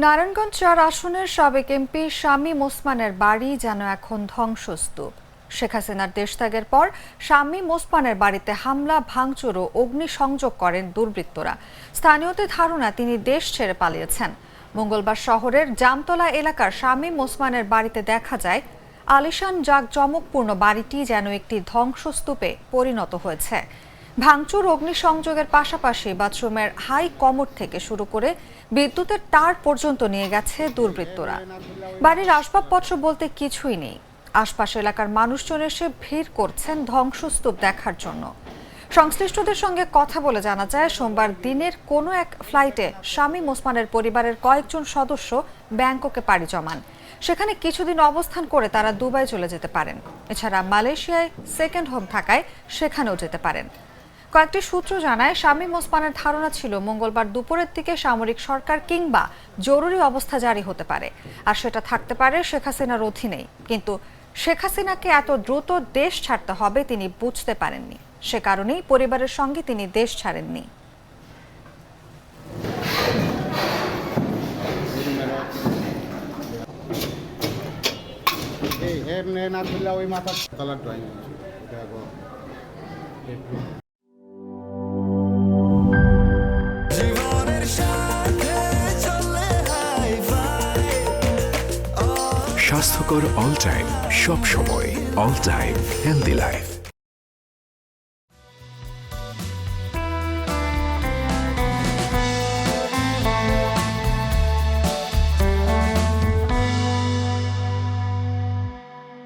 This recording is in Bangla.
নারায়ণগঞ্জ ৪ আসনের সাবেক এমপি শামীম ওসমানের বাড়ি যেন এখন ধ্বংসস্তূপ। শেখ হাসিনার দেশত্যাগের পর শামীম ওসমানের বাড়িতে হামলা, ভাঙচুর ও অগ্নিসংযোগ করেন দুর্বৃত্তরা। স্থানীয়দের ধারণা তিনি দেশ ছেড়ে পালিয়েছেন। মঙ্গলবার শহরের জামতলা এলাকার শামীম ওসমানের বাড়িতে দেখা যায় আলিশান জাঁকজমকপূর্ণ বাড়িটি যেন একটি ধ্বংসস্তূপে পরিণত হয়েছে। ভাঙচুর, অগ্নিসংযোগের পাশাপাশি বাথরুমের হাই কমোড থেকে শুরু করে বিদ্যুতের তার পর্যন্ত নিয়ে গেছে দুর্বৃত্তরা। বাড়ির আসবাবপত্র বলতে কিছুই নেই। আশপাশ এলাকার মানুষজন এসে ভিড় করছেন ধ্বংসস্তূপ দেখার জন্য। সংশ্লিষ্টদের সঙ্গে কথা বলে জানা যায়, সোমবার দিনের কোনো এক ফ্লাইটে শামীম ওসমানের পরিবারের কয়েকজন সদস্য ব্যাংককে পাড়ি জমান। সেখানে কিছুদিন অবস্থান করে তারা দুবাই চলে যেতে পারেন। এছাড়া মালয়েশিয়ায় সেকেন্ড হোম থাকায় সেখানেও যেতে পারেন। কয়েকটি সূত্র জানায়, শামীম ওসমানের ধারণা ছিল মঙ্গলবার দুপুরের দিকে সামরিক সরকার কিংবা জরুরি অবস্থা জারি হতে পারে, আর সেটা থাকতে পারে শেখ হাসিনার অধীনেই। কিন্তু শেখ হাসিনাকে এত দ্রুত দেশ ছাড়তে হবে তিনি বুঝতে পারেননি। সে কারণেই পরিবারের সঙ্গে তিনি দেশ ছাড়েননি। স্বাস্থ্যকর অল টাইম, সব সময় অল টাইম হেলদি লাইফ।